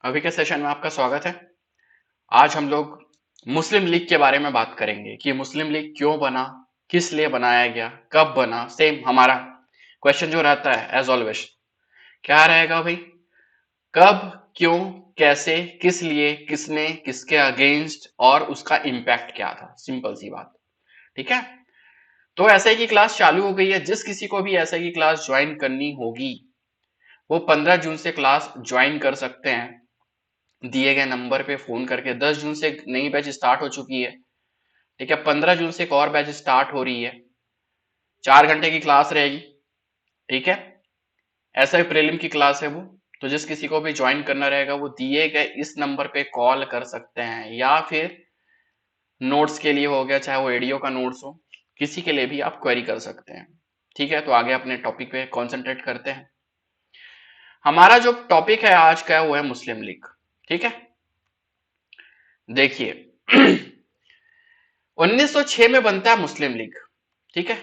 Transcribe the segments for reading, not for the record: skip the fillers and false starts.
अभी के सेशन में आपका स्वागत है। आज हम लोग मुस्लिम लीग के बारे में बात करेंगे कि मुस्लिम लीग क्यों बना, किस लिए बनाया गया, कब बना। सेम हमारा क्वेश्चन जो रहता है एज ऑलवेज क्या रहेगा भाई? कब, क्यों, कैसे, किस लिए, किसने, किसके अगेंस्ट और उसका इम्पैक्ट क्या था। सिंपल सी बात। ठीक है। तो ऐसे की क्लास चालू हो गई है। जिस किसी को भी ऐसे की क्लास ज्वाइन करनी होगी वो 15 जून से क्लास ज्वाइन कर सकते हैं। दिए गए नंबर पे फोन करके 10 जून से नई बैच स्टार्ट हो चुकी है। ठीक है। 15 जून से एक और बैच स्टार्ट हो रही है। 4 घंटे की क्लास रहेगी। ठीक है। ऐसा ही प्रीलिम की क्लास है वो। तो जिस किसी को भी ज्वाइन करना रहेगा वो दिए गए इस नंबर पे कॉल कर सकते हैं, या फिर नोट्स के लिए हो गया, चाहे वो एडियो का नोट्स हो, किसी के लिए भी आप क्वेरी कर सकते हैं। ठीक है। तो आगे अपने टॉपिक पे कॉन्सेंट्रेट करते हैं। हमारा जो टॉपिक है आज का वो है मुस्लिम लीग। ठीक है। देखिए 1906 में बनता है मुस्लिम लीग। ठीक है।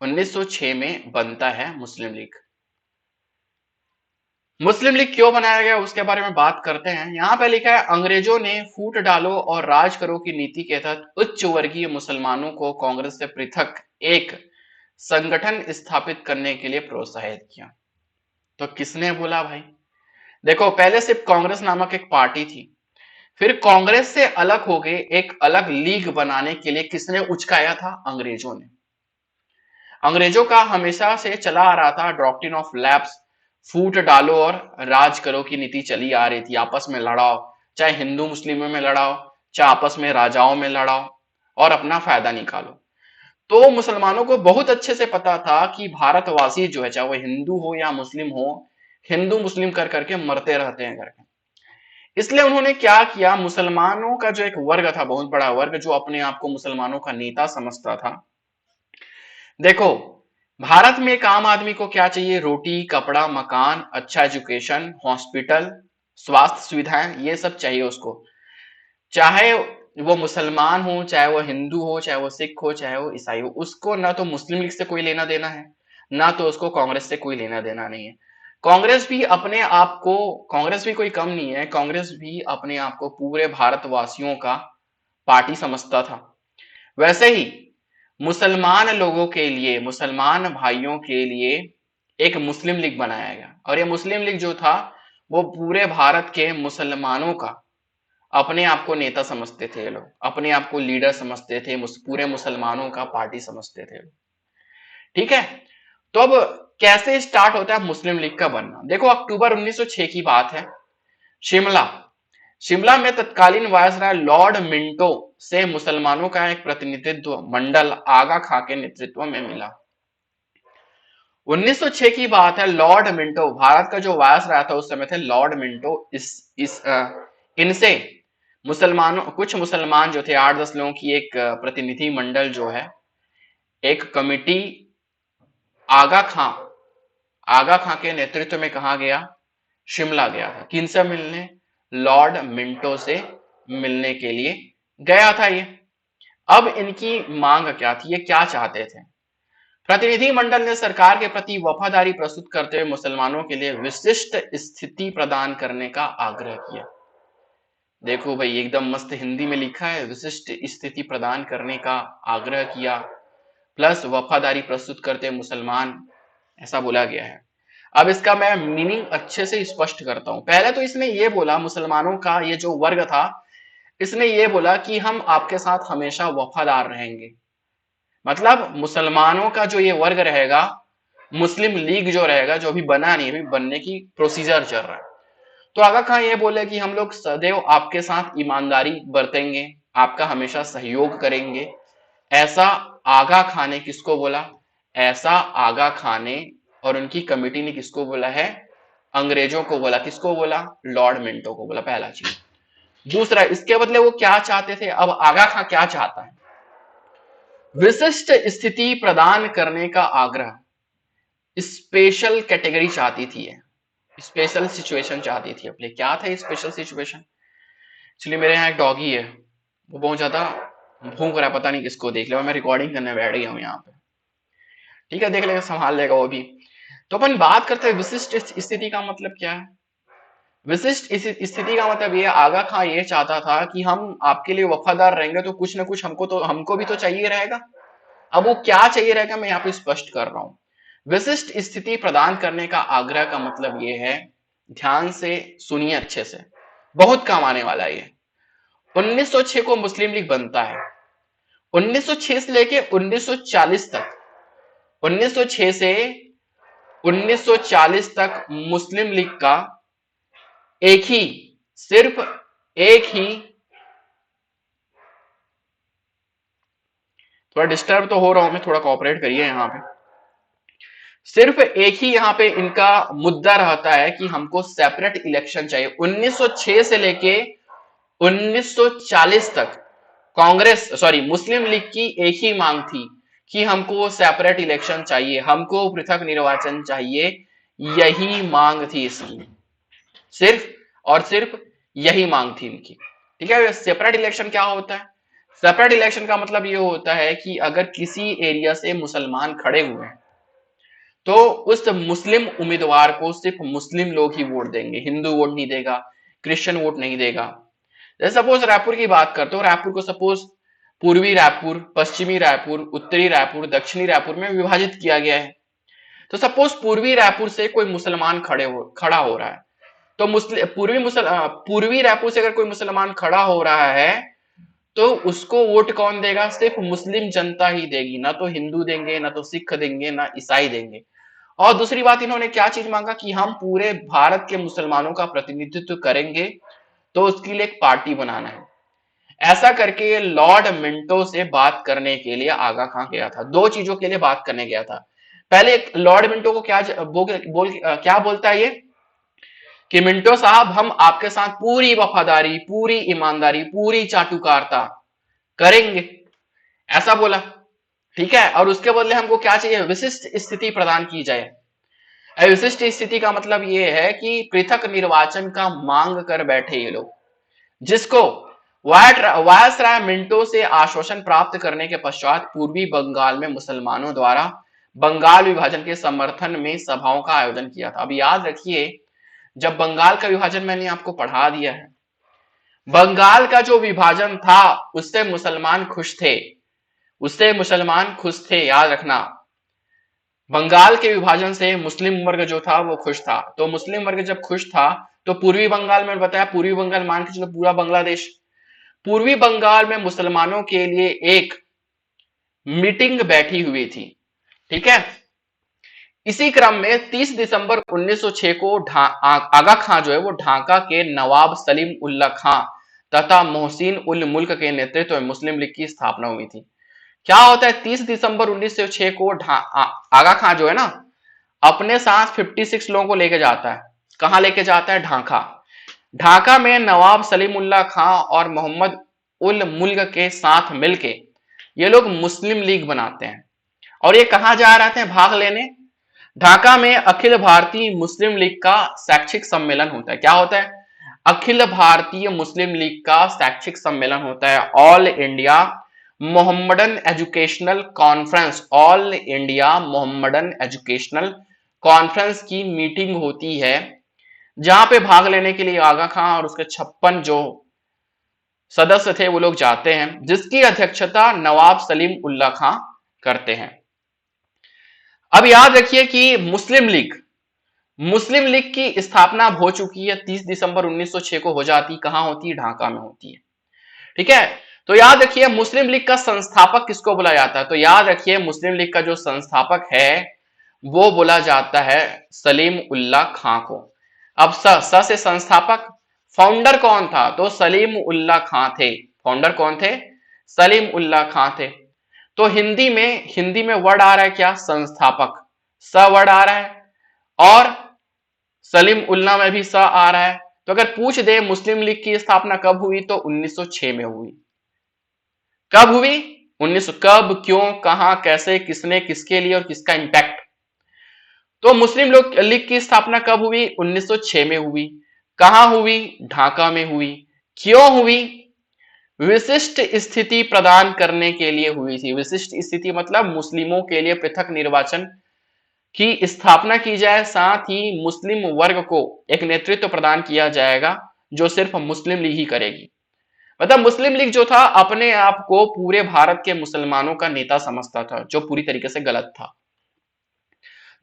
1906 में बनता है मुस्लिम लीग। मुस्लिम लीग क्यों बनाया गया उसके बारे में बात करते हैं। यहां पे लिखा है, अंग्रेजों ने फूट डालो और राज करो की नीति के तहत उच्च वर्गीय मुसलमानों को कांग्रेस से पृथक एक संगठन स्थापित करने के लिए प्रोत्साहित किया। तो किसने बोला भाई? देखो, पहले सिर्फ कांग्रेस नामक एक पार्टी थी। फिर कांग्रेस से अलग हो गए, एक अलग लीग बनाने के लिए किसने उचकाया था? अंग्रेजों ने। अंग्रेजों का हमेशा से चला आ रहा था डॉक्ट्रिन ऑफ लैप्स, फूट डालो और राज करो की नीति चली आ रही थी। आपस में लड़ाओ, चाहे हिंदू मुस्लिमों में लड़ाओ, चाहे आपस में राजाओं में लड़ाओ, और अपना फायदा निकालो। तो मुसलमानों को बहुत अच्छे से पता था कि भारतवासी जो है, चाहे वो हिंदू हो या मुस्लिम हो, हिंदू मुस्लिम कर करके मरते रहते हैं करके। इसलिए उन्होंने क्या किया, मुसलमानों का जो एक वर्ग था, बहुत बड़ा वर्ग, जो अपने आप को मुसलमानों का नेता समझता था। देखो, भारत में एक आम आदमी को क्या चाहिए? रोटी, कपड़ा, मकान, अच्छा एजुकेशन, हॉस्पिटल, स्वास्थ्य सुविधाएं, ये सब चाहिए उसको। चाहे वो मुसलमान हो, चाहे वो हिंदू हो, चाहे वो सिख हो, चाहे वो ईसाई हो, उसको ना तो मुस्लिम लीग से कोई लेना देना है, ना तो उसको कांग्रेस से कोई लेना देना नहीं है। कांग्रेस भी अपने आप को, कांग्रेस भी कोई कम नहीं है, कांग्रेस भी अपने आप को पूरे भारतवासियों का पार्टी समझता था। वैसे ही मुसलमान लोगों के लिए, मुसलमान भाइयों के लिए एक मुस्लिम लीग बनाया गया। और ये मुस्लिम लीग जो था वो पूरे भारत के मुसलमानों का अपने आप को नेता समझते थे। ये लोग अपने आप को लीडर समझते थे, पूरे मुसलमानों का पार्टी समझते थे। ठीक है। तो अब कैसे स्टार्ट होता है मुस्लिम लीग का बनना? देखो, अक्टूबर 1906 की बात है। शिमला, शिमला में तत्कालीन वायसराय लॉर्ड मिंटो से मुसलमानों का एक प्रतिनिधित्व मंडल आगा खां के नेतृत्व में मिला। 1906 की बात है। लॉर्ड मिंटो भारत का जो वायसराय था उस समय थे लॉर्ड मिंटो। इनसे मुसलमानों, कुछ मुसलमान जो थे, 8-10 लोगों की एक प्रतिनिधि मंडल जो है, एक कमिटी आगा खां के नेतृत्व में कहा गया, शिमला गया था। किनसे मिलने? लॉर्ड मिंटो से मिलने के लिए गया था ये। अब इनकी मांग क्या थी? ये क्या चाहते थे? प्रतिनिधि मंडल ने सरकार के प्रति वफादारी प्रस्तुत करते हुए मुसलमानों के लिए विशिष्ट स्थिति प्रदान करने का आग्रह किया। देखो भाई, एकदम मस्त हिंदी में लिखा है, विशिष्ट स्थिति प्रदान करने का आग्रह किया, प्लस वफादारी प्रस्तुत करते मुसलमान, ऐसा बोला गया है। अब इसका मैं मीनिंग अच्छे से स्पष्ट करता हूं। पहले तो इसने ये बोला, मुसलमानों का ये जो वर्ग था, इसने ये बोला कि हम आपके साथ हमेशा वफादार रहेंगे। मतलब मुसलमानों का जो ये वर्ग रहेगा, मुस्लिम लीग जो रहेगा, जो अभी बना नहीं, अभी बनने की प्रोसीजर चल रहा है, तो आगा खां ये बोले कि हम लोग सदैव आपके साथ ईमानदारी बरतेंगे, आपका हमेशा सहयोग करेंगे। ऐसा आगा खां ने किसको बोला? ऐसा आगा खां ने और उनकी कमेटी ने किसको बोला है? अंग्रेजों को बोला। किसको बोला? लॉर्ड मिंटो को बोला। पहला चीज। दूसरा, इसके बदले वो क्या चाहते थे? अब आगा खां क्या चाहता है? विशिष्ट स्थिति प्रदान करने का आग्रह, स्पेशल कैटेगरी चाहती थी, स्पेशल सिचुएशन चाहती थी अपने। क्या था स्पेशल सिचुएशन? एक्चुअली मेरे यहाँ एक डॉगी है, वो बहुत ज्यादा भूख रहा है, पता नहीं किसको देख लिया। मैं रिकॉर्डिंग करने बैठ गया हूँ यहाँ पे। ठीक है, देख लेगा, संभाल लेगा वो भी। तो अपन बात करते हैं विशिष्ट स्थिति का मतलब क्या है। विशिष्ट इस स्थिति का मतलब ये, आगा खां ये चाहता था कि हम आपके लिए वफादार रहेंगे तो कुछ ना कुछ हमको भी तो चाहिए रहेगा। अब वो क्या चाहिए रहेगा मैं यहाँ पे स्पष्ट कर रहा हूं। विशिष्ट स्थिति प्रदान करने का आग्रह का मतलब ये है, ध्यान से सुनिए अच्छे से, बहुत काम आने वाला है ये। 1906 को मुस्लिम लीग बनता है। 1906 से लेके 1940 तक, 1906 से 1940 तक मुस्लिम लीग का एक ही, सिर्फ एक ही, थोड़ा डिस्टर्ब तो हो रहा हूं मैं, थोड़ा कोऑपरेट करिए यहाँ पे। सिर्फ एक ही यहाँ पे इनका मुद्दा रहता है कि हमको सेपरेट इलेक्शन चाहिए। 1906 से लेके 1940 तक कांग्रेस सॉरी मुस्लिम लीग की एक ही मांग थी कि हमको सेपरेट इलेक्शन चाहिए, हमको पृथक निर्वाचन चाहिए। यही मांग थी इसकी, सिर्फ और सिर्फ यही मांग थी इनकी। ठीक है, सेपरेट इलेक्शन क्या होता है? सेपरेट इलेक्शन का मतलब ये होता है कि अगर किसी एरिया से मुसलमान खड़े हुए हैं तो उस मुस्लिम उम्मीदवार को सिर्फ मुस्लिम लोग ही वोट देंगे, हिंदू वोट नहीं देगा, क्रिश्चियन वोट नहीं देगा। जैसे सपोज रायपुर की बात करते हो, रायपुर को सपोज पूर्वी रायपुर, पश्चिमी रायपुर, उत्तरी रायपुर, दक्षिणी रायपुर में विभाजित किया गया है। तो सपोज पूर्वी रायपुर से कोई मुसलमान खड़ा हो रहा है, तो पूर्वी रायपुर से अगर कोई मुसलमान खड़ा हो रहा है तो उसको वोट कौन देगा? सिर्फ मुस्लिम जनता ही देगी, ना तो हिंदू देंगे, ना तो सिख देंगे, ना ईसाई देंगे। और दूसरी बात इन्होंने क्या चीज मांगा कि हम पूरे भारत के मुसलमानों का प्रतिनिधित्व करेंगे, तो उसके लिए एक पार्टी बनाना है। ऐसा करके ये लॉर्ड मिंटो से बात करने के लिए आगा खां गया था, दो चीजों के लिए बात करने गया था। पहले लॉर्ड मिंटो को क्या बोलता है ये कि मिंटो साहब, हम आपके साथ पूरी वफादारी, पूरी ईमानदारी, पूरी चाटुकारिता करेंगे, ऐसा बोला। ठीक है, और उसके बदले हमको क्या चाहिए? विशिष्ट स्थिति प्रदान की जाए। विशिष्ट स्थिति का मतलब ये है कि पृथक निर्वाचन का मांग कर बैठे ये लोग, जिसको वायसराय मिंटो से आश्वासन प्राप्त करने के पश्चात पूर्वी बंगाल में मुसलमानों द्वारा बंगाल विभाजन के समर्थन में सभाओं का आयोजन किया था। अब याद रखिए, जब बंगाल का विभाजन मैंने आपको पढ़ा दिया है, बंगाल का जो विभाजन था उससे मुसलमान खुश थे, उससे मुसलमान खुश थे, याद रखना। बंगाल के विभाजन से मुस्लिम वर्ग जो था वो खुश था। तो मुस्लिम वर्ग जब खुश था तो पूर्वी बंगाल में बताया, पूर्वी बंगाल मान के चलो पूरा बांग्लादेश, पूर्वी बंगाल में मुसलमानों के लिए एक मीटिंग बैठी हुई थी। ठीक है, इसी क्रम में 30 दिसंबर 1906 को आगा खां जो है वो ढाका के नवाब सलीम उल्ला खां तथा मोहसिन उल मुल्क के नेतृत्व में मुस्लिम लीग की स्थापना हुई थी। क्या होता है, 30 दिसंबर 1906 को आगा खां जो है ना, अपने साथ 56 लोगों को लेके जाता है। कहां लेके जाता है? ढाका। ढाका में नवाब सलीम उल्ला खां और मोहम्मद उल मुल्क के साथ मिलके ये लोग मुस्लिम लीग बनाते हैं। और ये कहां जा रहे थे भाग लेने? ढाका में अखिल भारतीय मुस्लिम लीग का शैक्षिक सम्मेलन होता है। क्या होता है? अखिल भारतीय मुस्लिम लीग का शैक्षिक सम्मेलन होता है। All India Mohammedan educational conference, all India Mohammedan educational conference की मीटिंग होती है, जहां पे भाग लेने के लिए आगा खां और उसके 56 जो सदस्य थे वो लोग जाते हैं, जिसकी अध्यक्षता नवाब सलीम उल्ला खां करते हैं। अब याद रखिए कि मुस्लिम लीग की स्थापना हो चुकी है, 30 दिसंबर 1906 को हो जाती। कहां होती है? ढाका में होती है। ठीक है, तो याद रखिए मुस्लिम लीग का संस्थापक किसको बोला जाता है? तो याद रखिए मुस्लिम लीग का जो संस्थापक है वो बोला जाता है सलीम उल्ला खां को। अब स से संस्थापक, फाउंडर कौन था? तो सलीम उल्ला खां थे। फाउंडर कौन थे? सलीम उल्ला खां थे। तो हिंदी में वर्ड आ रहा है क्या? संस्थापक, स वर्ड आ रहा है, और सलीम उल्ला में भी स आ रहा है। तो अगर पूछ दे मुस्लिम लीग की स्थापना कब हुई, तो 1906 में हुई। कब हुई? 1900। कब, क्यों, कहां, कैसे, किसने, किसके लिए और किसका इंपैक्ट? तो मुस्लिम लीग की स्थापना कब हुई? 1906 में हुई। कहां हुई? ढाका में हुई। क्यों हुई? विशिष्ट स्थिति प्रदान करने के लिए हुई थी। विशिष्ट स्थिति मतलब मुस्लिमों के लिए पृथक निर्वाचन की स्थापना की जाए, साथ ही मुस्लिम वर्ग को एक नेतृत्व प्रदान किया जाएगा जो सिर्फ मुस्लिम लीग ही करेगी। मतलब मुस्लिम लीग जो था अपने आप को पूरे भारत के मुसलमानों का नेता समझता था, जो पूरी तरीके से गलत था।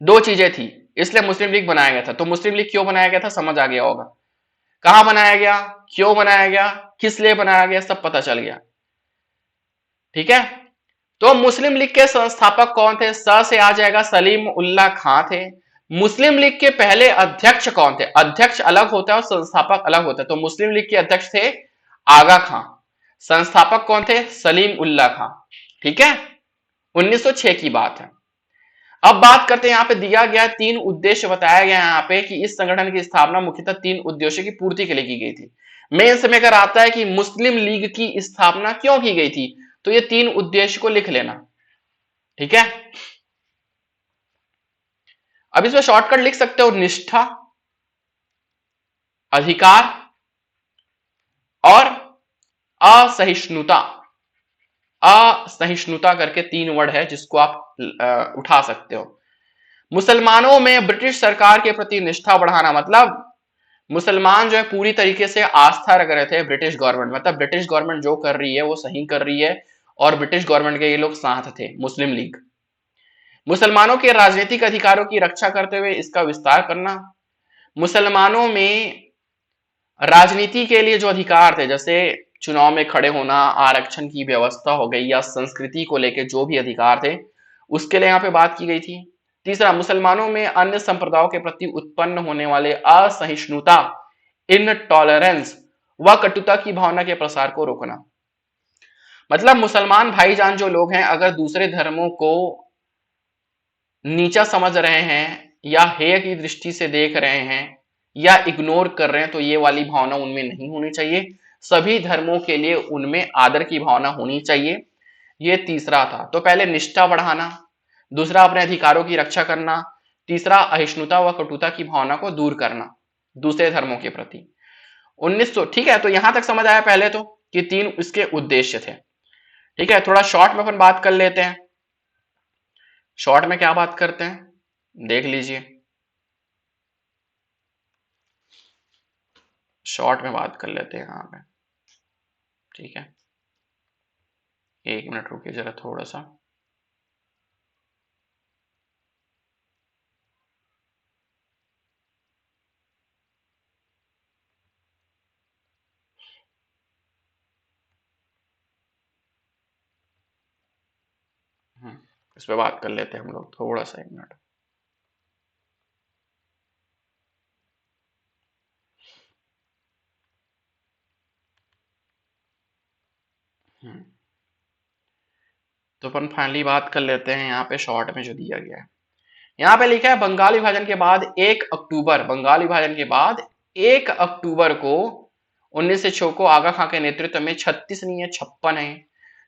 दो चीजें थी, इसलिए मुस्लिम लीग बनाया गया था। तो मुस्लिम लीग क्यों बनाया गया था समझ आ गया होगा, कहां बनाया गया, क्यों बनाया गया, किस लिए बनाया गया, सब पता चल गया। ठीक है, तो मुस्लिम लीग के संस्थापक कौन थे? स से आ जाएगा, सलीम उल्लाह खां थे। मुस्लिम लीग के पहले अध्यक्ष कौन थे? अध्यक्ष अलग होता है और संस्थापक अलग होता है। तो मुस्लिम लीग के अध्यक्ष थे आगा खां, संस्थापक कौन थे? सलीम उल्लाह खां। ठीक है, 1906 की बात है। अब बात करते हैं, यहां पे दिया गया तीन उद्देश्य बताया गया है यहाँ पे कि इस संगठन की स्थापना मुख्यतः तीन उद्देश्यों की पूर्ति के लिए की गई थी। मेंस में अगर आता है कि मुस्लिम लीग की स्थापना क्यों की गई थी, तो ये तीन उद्देश्य को लिख लेना। ठीक है, अब इसमें शॉर्टकट लिख सकते हो, निष्ठा, अधिकार और असहिष्णुता। असहिष्णुता करके तीन वर्ड है जिसको आप उठा सकते हो। मुसलमानों में ब्रिटिश सरकार के प्रति निष्ठा बढ़ाना, मतलब मुसलमान जो है पूरी तरीके से आस्था रख रहे थे ब्रिटिश गवर्नमेंट, मतलब ब्रिटिश गवर्नमेंट जो कर रही है वो सही कर रही है, और ब्रिटिश गवर्नमेंट के ये लोग साथ थे, मुस्लिम लीग। मुसलमानों के राजनीतिक अधिकारों की रक्षा करते हुए इसका विस्तार करना। मुसलमानों में राजनीति के लिए जो अधिकार थे, जैसे चुनाव में खड़े होना, आरक्षण की व्यवस्था हो गई, या संस्कृति को लेकर जो भी अधिकार थे उसके लिए यहाँ पे बात की गई थी। तीसरा, मुसलमानों में अन्य संप्रदायों के प्रति उत्पन्न होने वाले असहिष्णुता, इनटॉलरेंस व कटुता की भावना के प्रसार को रोकना। मतलब मुसलमान भाईजान जो लोग हैं अगर दूसरे धर्मों को नीचा समझ रहे हैं या हेय की दृष्टि से देख रहे हैं या इग्नोर कर रहे हैं, तो ये वाली भावना उनमें नहीं होनी चाहिए। सभी धर्मों के लिए उनमें आदर की भावना होनी चाहिए। ये तीसरा था। तो पहले निष्ठा बढ़ाना, दूसरा अपने अधिकारों की रक्षा करना, तीसरा अहिष्णुता व कटुता की भावना को दूर करना दूसरे धर्मों के प्रति। 1900, ठीक है, तो यहां तक समझ आया पहले तो कि तीन इसके उद्देश्य थे। ठीक है, थोड़ा शॉर्ट में अपन बात कर लेते हैं। शॉर्ट में क्या बात करते हैं देख लीजिए, शॉर्ट में बात कर लेते हैं यहाँ पे। ठीक है, एक मिनट रुकिए जरा थोड़ा सा। इस पे बात कर लेते हैं हम लोग थोड़ा सा, एक मिनट। तो अपन फाइनली बात कर लेते हैं यहाँ पे शॉर्ट में जो दिया गया है। यहाँ पे लिखा है बंगाल विभाजन के बाद 1 अक्टूबर, बंगाल विभाजन के बाद 1 अक्टूबर को 1906 को आगा खां के नेतृत्व में 36 नहीं है 56 है,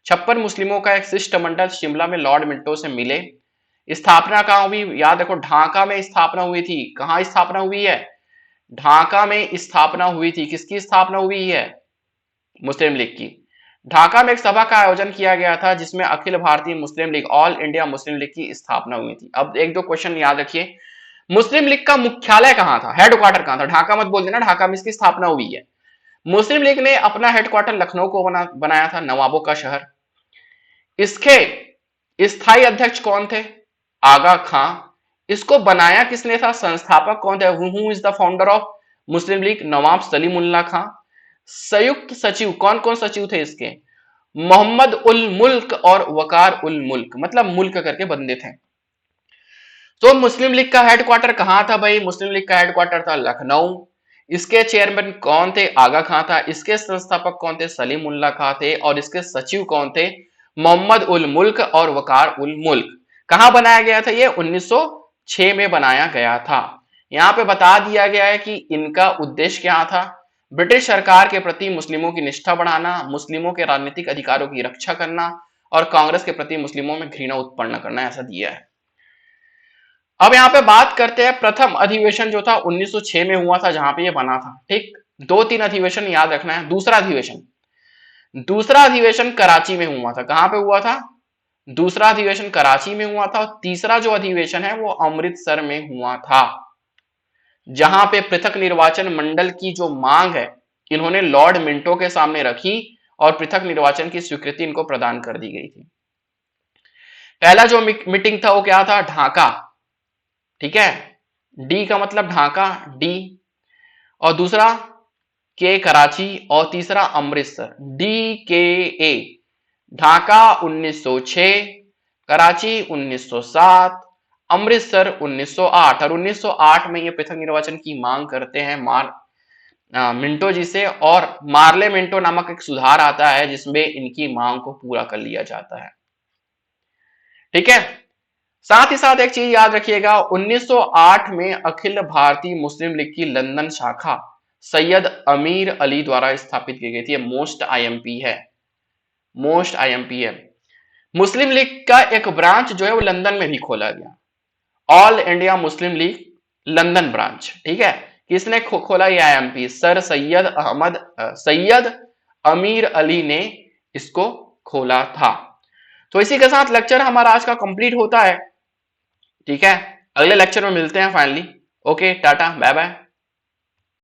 56 मुस्लिमों का एक शिष्टमंडल शिमला में लॉर्ड मिंटो से मिले। स्थापना कहाँ हुई? याद रखो, ढाका में स्थापना हुई थी। कहाँ स्थापना हुई है? ढाका में स्थापना हुई थी। किसकी स्थापना हुई है? मुस्लिम लीग की। ढाका में एक सभा का आयोजन किया गया था जिसमें Akhil Bharatiya Muslim League, All India Muslim League की स्थापना हुई थी। अब एक दो क्वेश्चन याद रखिए, मुस्लिम लीग का मुख्यालय कहां था, हेडक्वार्टर कहां था? ढाका मत बोल देना, ढाका में इसकी स्थापना हुई है। मुस्लिम लीग ने अपना हेडक्वार्टर लखनऊ को बनाया था, नवाबों का शहर। इसके स्थायी अध्यक्ष कौन थे? आगा खां। इसको बनाया किसने था? संस्थापक कौन थे? Who is the founder of Muslim League? Nawab Salim Ullah Khan. संयुक्त सचिव कौन कौन सचिव थे इसके? मोहम्मद उल मुल्क और वकार उल मुल्क, मतलब मुल्क करके बंदे थे। तो मुस्लिम लीग का हेडक्वार्टर कहां था भाई? मुस्लिम लीग का हेडक्वार्टर था लखनऊ। इसके चेयरमैन कौन थे? आगा खां था। इसके संस्थापक कौन थे? सलीम उल्लाह खां थे। और इसके सचिव कौन थे? मोहम्मद उल मुल्क और वकार उल मुल्क। कहां बनाया गया था ये? 1906 में बनाया गया था। यहां पे बता दिया गया है कि इनका उद्देश्य क्या था? ब्रिटिश सरकार के प्रति मुस्लिमों की निष्ठा बढ़ाना, मुस्लिमों के राजनीतिक अधिकारों की रक्षा करना और कांग्रेस के प्रति मुस्लिमों में घृणा उत्पन्न करना, ऐसा दिया है। अब यहाँ पे बात करते हैं प्रथम अधिवेशन जो था 1906 में हुआ था जहां पे ये बना था। ठीक, दो तीन अधिवेशन याद रखना है। दूसरा अधिवेशन कराची में हुआ था। कहां पे हुआ था? दूसरा अधिवेशन कराची में हुआ था और तीसरा जो अधिवेशन है वो अमृतसर में हुआ था, जहां पे पृथक निर्वाचन मंडल की जो मांग है इन्होंने लॉर्ड मिंटो के सामने रखी और पृथक निर्वाचन की स्वीकृति इनको प्रदान कर दी गई थी। पहला जो मीटिंग था वो क्या था, ढाका, ठीक है, डी का मतलब ढाका, डी, और दूसरा के कराची और तीसरा अमृतसर, डी के ए। ढाका 1906, कराची 1907, अमृतसर 1908, और 1908 में ये पृथक निर्वाचन की मांग करते हैं मिंटो जी से, और मार्ले मिंटो नामक एक सुधार आता है जिसमें इनकी मांग को पूरा कर लिया जाता है। ठीक है, साथ ही साथ एक चीज याद रखिएगा, 1908 में अखिल भारतीय मुस्लिम लीग की लंदन शाखा सैयद अमीर अली द्वारा स्थापित की गई थी। मोस्ट आईएमपी है, मोस्ट आईएमपी है। मुस्लिम लीग का एक ब्रांच जो है वो लंदन में भी खोला गया, all India Muslim league London branch. ठीक है, किसने खोला ये आईएमपी, सर सैयद अमीर अली ने इसको खोला था। तो इसी के साथ लेक्चर हमारा आज का कंप्लीट होता है। ठीक है, अगले लेक्चर में मिलते हैं finally. Okay, tata, bye bye.